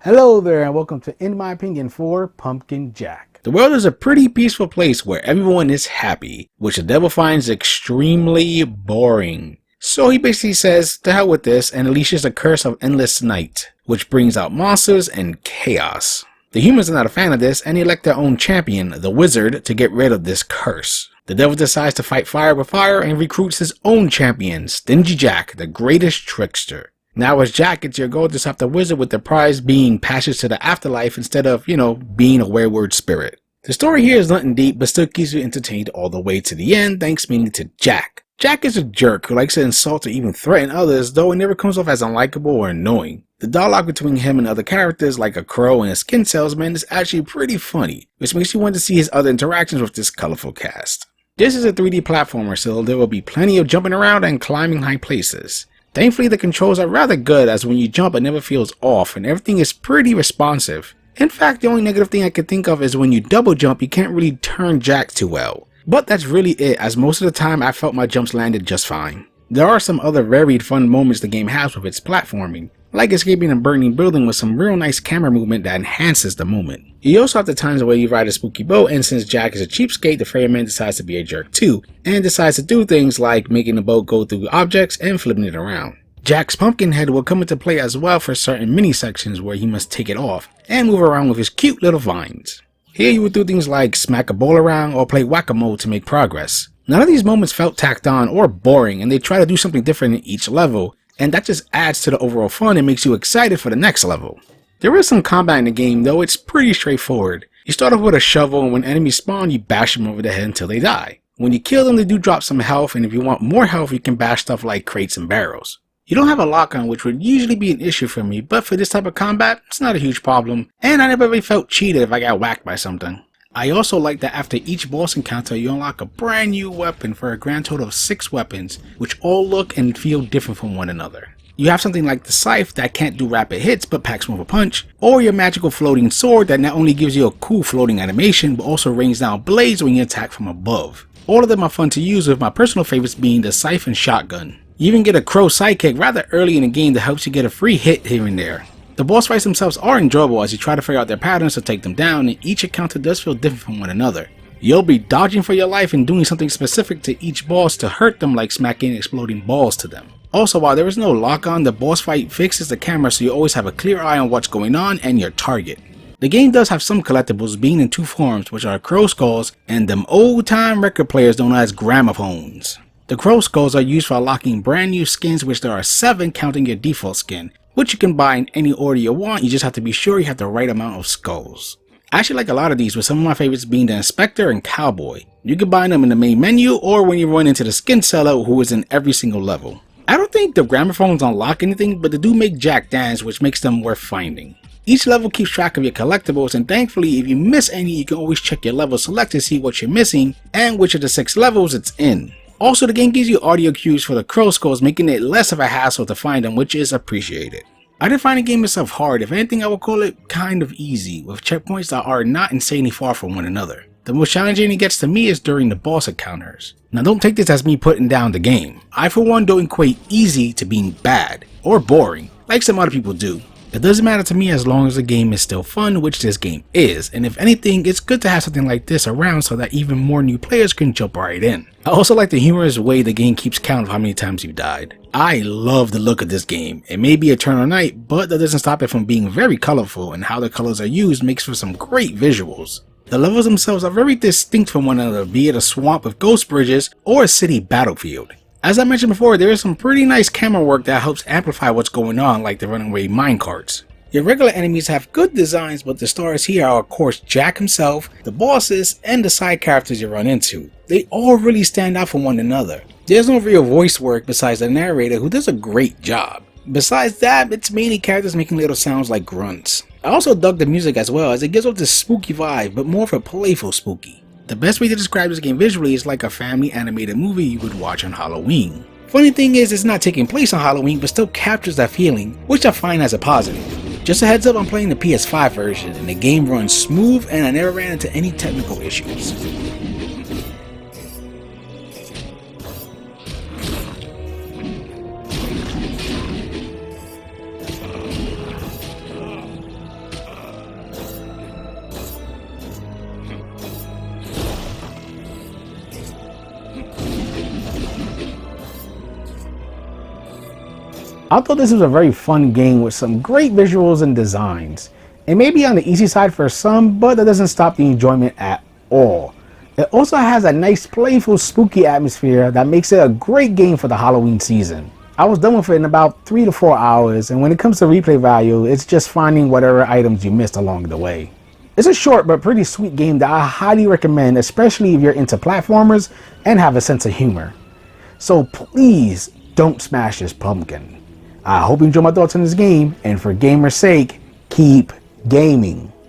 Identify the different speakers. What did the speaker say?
Speaker 1: Hello there and welcome to In My Opinion for Pumpkin Jack.
Speaker 2: The world is a pretty peaceful place where everyone is happy, which the devil finds extremely boring. So he basically says, to hell with this, and unleashes a curse of endless night, which brings out monsters and chaos. The humans are not a fan of this and elect their own champion, the wizard, to get rid of this curse. The devil decides to fight fire with fire and recruits his own champion, Stingy Jack, the greatest trickster. Now as Jack, it's your goal to stop the wizard with the prize being passage to the afterlife instead of, being a wayward spirit. The story here is nothing deep, but still keeps you entertained all the way to the end, thanks mainly to Jack. Jack is a jerk who likes to insult or even threaten others, though it never comes off as unlikable or annoying. The dialogue between him and other characters like a crow and a skin salesman is actually pretty funny, which makes you want to see his other interactions with this colorful cast. This is a 3D platformer, so there will be plenty of jumping around and climbing high places. Thankfully, the controls are rather good, as when you jump it never feels off and everything is pretty responsive. In fact, the only negative thing I can think of is when you double jump you can't really turn Jack too well. But that's really it, as most of the time I felt my jumps landed just fine. There are some other varied fun moments the game has with its platforming, like escaping a burning building with some real nice camera movement that enhances the moment. You also have the times where you ride a spooky boat, and since Jack is a cheapskate, the ferryman decides to be a jerk too, and decides to do things like making the boat go through objects and flipping it around. Jack's pumpkin head will come into play as well for certain mini sections where he must take it off and move around with his cute little vines. Here you would do things like smack a ball around or play whack-a-mole to make progress. None of these moments felt tacked on or boring, and they try to do something different in each level, and that just adds to the overall fun and makes you excited for the next level. There is some combat in the game, though it's pretty straightforward. You start off with a shovel, and when enemies spawn you bash them over the head until they die. When you kill them they do drop some health, and if you want more health you can bash stuff like crates and barrels. You don't have a lock-on, which would usually be an issue for me, but for this type of combat it's not a huge problem, and I never really felt cheated if I got whacked by something. I also like that after each boss encounter you unlock a brand new weapon for a grand total of 6 weapons, which all look and feel different from one another. You have something like the scythe that can't do rapid hits but packs more of a punch, or your magical floating sword that not only gives you a cool floating animation but also rains down blades when you attack from above. All of them are fun to use, with my personal favorites being the scythe and shotgun. You even get a crow sidekick rather early in the game that helps you get a free hit here and there. The boss fights themselves are enjoyable as you try to figure out their patterns to take them down, and each encounter does feel different from one another. You'll be dodging for your life and doing something specific to each boss to hurt them, like smacking exploding balls to them. Also, while there is no lock-on, the boss fight fixes the camera so you always have a clear eye on what's going on and your target. The game does have some collectibles, being in 2 forms, which are crow skulls and them old time record players known as gramophones. The crow skulls are used for unlocking brand new skins, which there are 7 counting your default skin, which you can buy in any order you want. You just have to be sure you have the right amount of skulls. I actually like a lot of these, with some of my favorites being the Inspector and Cowboy. You can buy them in the main menu or when you run into the skin seller, who is in every single level. I don't think the gramophones unlock anything, but they do make Jack dance, which makes them worth finding. Each level keeps track of your collectibles, and thankfully if you miss any you can always check your level select to see what you're missing and which of the 6 levels it's in. Also, the game gives you audio cues for the crow skulls, making it less of a hassle to find them, which is appreciated. I didn't find the game itself hard. If anything, I would call it kind of easy, with checkpoints that are not insanely far from one another. The most challenging it gets to me is during the boss encounters. Now don't take this as me putting down the game. I for one don't equate easy to being bad or boring, like some other people do. It doesn't matter to me as long as the game is still fun, which this game is, and if anything, it's good to have something like this around so that even more new players can jump right in. I also like the humorous way the game keeps count of how many times you died. I love the look of this game. It may be Eternal Night, but that doesn't stop it from being very colorful, and how the colors are used makes for some great visuals. The levels themselves are very distinct from one another, be it a swamp with ghost bridges or a city battlefield. As I mentioned before, there is some pretty nice camera work that helps amplify what's going on, like the runaway minecarts. Your regular enemies have good designs, but the stars here are of course Jack himself, the bosses, and the side characters you run into. They all really stand out from one another. There's no real voice work besides the narrator, who does a great job. Besides that, it's mainly characters making little sounds like grunts. I also dug the music as well, as it gives off this spooky vibe, but more of a playful spooky. The best way to describe this game visually is like a family animated movie you would watch on Halloween. Funny thing is, it's not taking place on Halloween, but still captures that feeling, which I find as a positive. Just a heads up, I'm playing the PS5 version, and the game runs smooth and I never ran into any technical issues.
Speaker 1: I thought this was a very fun game with some great visuals and designs. It may be on the easy side for some, but that doesn't stop the enjoyment at all. It also has a nice playful spooky atmosphere that makes it a great game for the Halloween season. I was done with it in about 3 to 4 hours, and when it comes to replay value, it's just finding whatever items you missed along the way. It's a short but pretty sweet game that I highly recommend, especially if you're into platformers and have a sense of humor. So please don't smash this pumpkin. I hope you enjoy my thoughts on this game, and for gamer's sake, keep gaming.